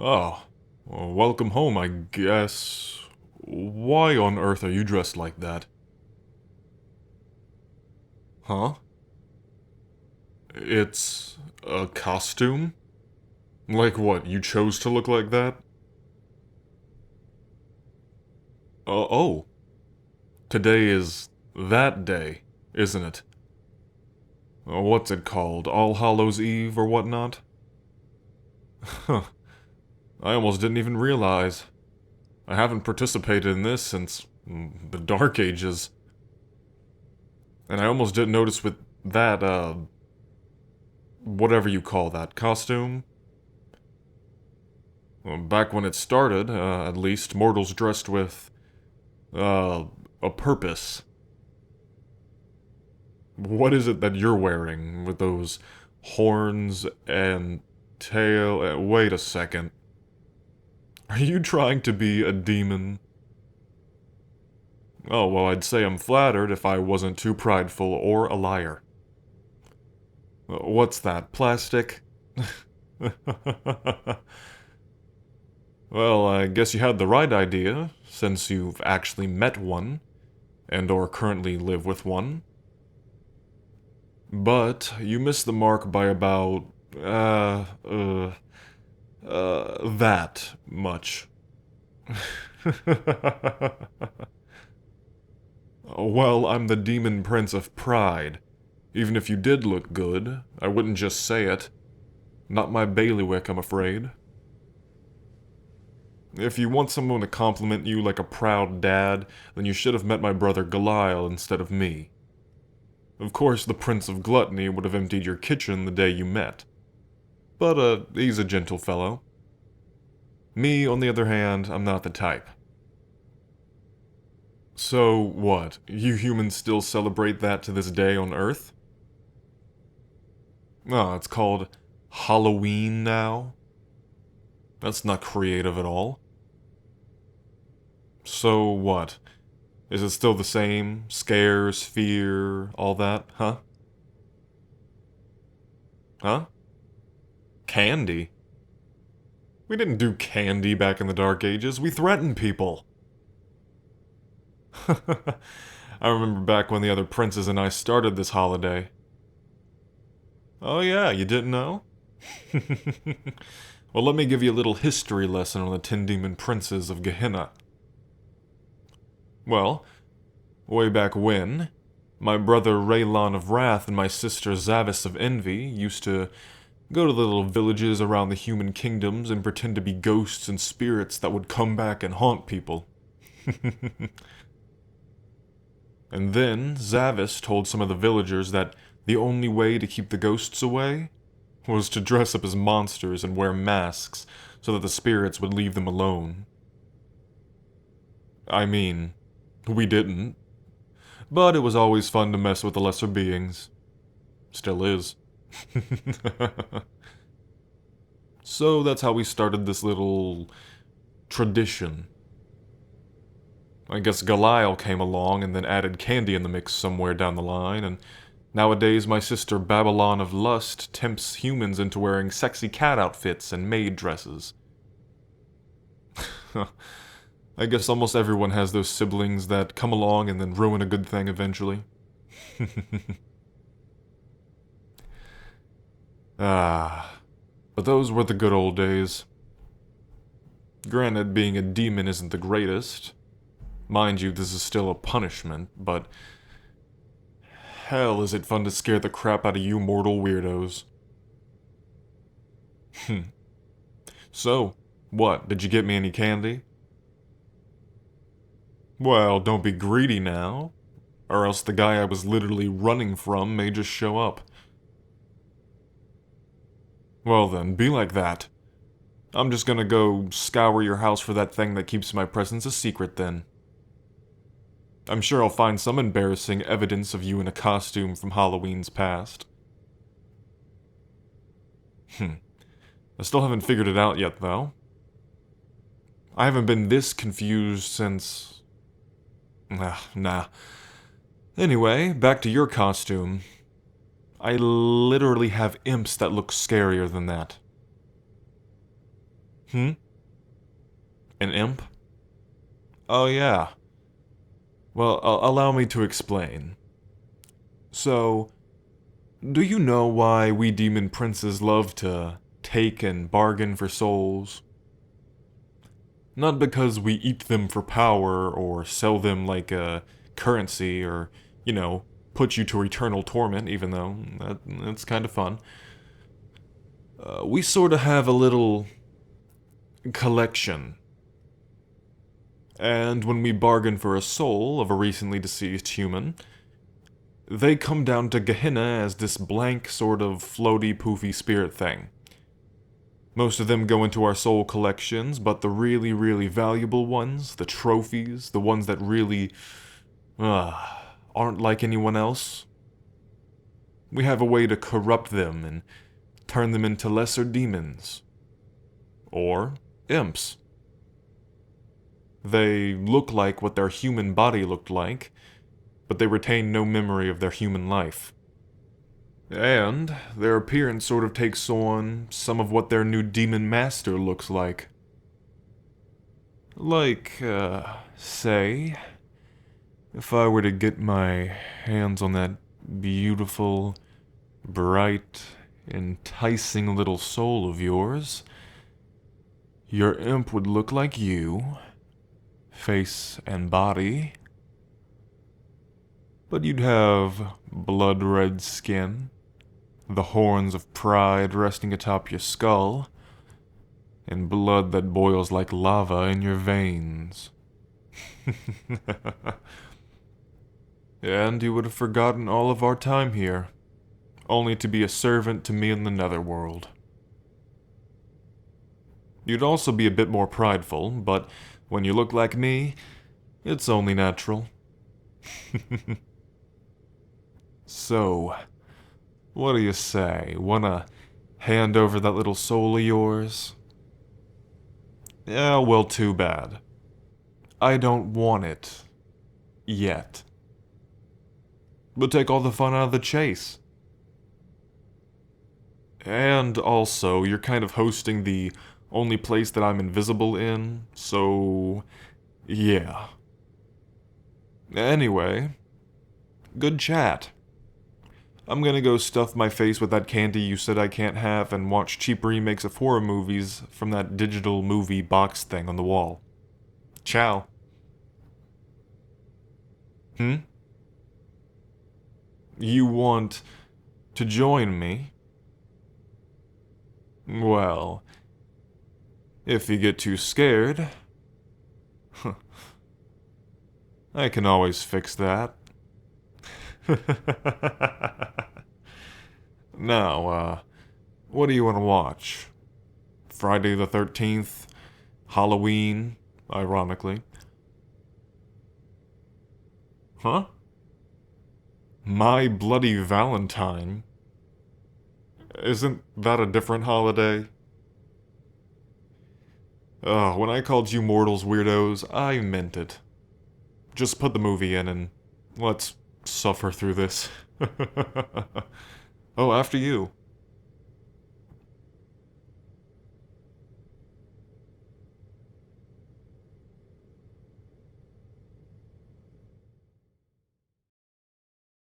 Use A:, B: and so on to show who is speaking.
A: Oh, well, welcome home, I guess. Why on earth are you dressed like that? Huh? It's a costume? Like what, you chose to look like that? Oh, today is that day, isn't it? What's it called? All Hallows Eve or whatnot? Huh, I almost didn't even realize. I haven't participated in this since the Dark Ages. And I almost didn't notice with that, whatever you call that, costume. Well, back when it started, at least, mortals dressed with, uh, a purpose. What is it that you're wearing with those horns and tail? Wait a second. Are you trying to be a demon? Oh, well, I'd say I'm flattered if I wasn't too prideful or a liar. What's that, plastic? Well, I guess you had the right idea, since you've actually met one, and or currently live with one. But you missed the mark by about, that much. Well, I'm the Demon Prince of Pride. Even if you did look good, I wouldn't just say it. Not my bailiwick, I'm afraid. If you want someone to compliment you like a proud dad, then you should have met my brother Belial instead of me. Of course, the Prince of Gluttony would have emptied your kitchen the day you met. But, he's a gentle fellow. Me, on the other hand, I'm not the type. So, what? You humans still celebrate that to this day on Earth? Oh, it's called Halloween now? That's not creative at all. So what? Is it still the same? Scares, fear, all that, huh? Huh? Candy? We didn't do candy back in the Dark Ages, we threatened people. I remember back when the other princes and I started this holiday. Oh yeah, you didn't know? Well, let me give you a little history lesson on the 10 demon princes of Gehenna. Well, way back when, my brother Raylon of Wrath and my sister Zavis of Envy used to go to the little villages around the human kingdoms and pretend to be ghosts and spirits that would come back and haunt people. And then Zavis told some of the villagers that the only way to keep the ghosts away was to dress up as monsters and wear masks so that the spirits would leave them alone. I mean, we didn't. But it was always fun to mess with the lesser beings. Still is. So that's how we started this little tradition. I guess Belial came along and then added candy in the mix somewhere down the line, and nowadays my sister Babylon of Lust tempts humans into wearing sexy cat outfits and maid dresses. I guess almost everyone has those siblings that come along and then ruin a good thing eventually. Ah, but those were the good old days. Granted, being a demon isn't the greatest. Mind you, this is still a punishment, but hell is it fun to scare the crap out of you mortal weirdos. So, what, did you get me any candy? Well, don't be greedy now, or else the guy I was literally running from may just show up. Well then, be like that. I'm just gonna go scour your house for that thing that keeps my presence a secret then. I'm sure I'll find some embarrassing evidence of you in a costume from Halloween's past. I still haven't figured it out yet, though. I haven't been this confused since... nah. Anyway, back to your costume. I literally have imps that look scarier than that. Hmm? An imp? Oh, yeah. Well, allow me to explain. So, do you know why we demon princes love to take and bargain for souls? Not because we eat them for power or sell them like a currency or, you know, put you to eternal torment, even though that's kind of fun. We sort of have a little collection. And when we bargain for a soul of a recently deceased human, they come down to Gehenna as this blank, sort of floaty, poofy spirit thing. Most of them go into our soul collections, but the really, really valuable ones, the trophies, the ones that really, aren't like anyone else, we have a way to corrupt them and turn them into lesser demons. Or imps. They look like what their human body looked like, but they retain no memory of their human life. And their appearance sort of takes on some of what their new demon master looks like. Like, say, if I were to get my hands on that beautiful, bright, enticing little soul of yours, your imp would look like you, face and body, but you'd have blood-red skin, the horns of pride resting atop your skull, and blood that boils like lava in your veins. And you would have forgotten all of our time here, only to be a servant to me in the netherworld. You'd also be a bit more prideful, but when you look like me, it's only natural. So, what do you say? Wanna hand over that little soul of yours? Yeah, well, too bad. I don't want it. Yet. But take all the fun out of the chase. And also, you're kind of hosting the only place that I'm invisible in, so yeah. Anyway, good chat. I'm gonna go stuff my face with that candy you said I can't have and watch cheap remakes of horror movies from that digital movie box thing on the wall. Ciao. Hmm? You want to join me? Well, if you get too scared, I can always fix that. Now, what do you want to watch? Friday the 13th? Halloween, ironically. Huh? My Bloody Valentine? Isn't that a different holiday? When I called you mortals weirdos, I meant it. Just put the movie in and let's suffer through this. Oh, after you.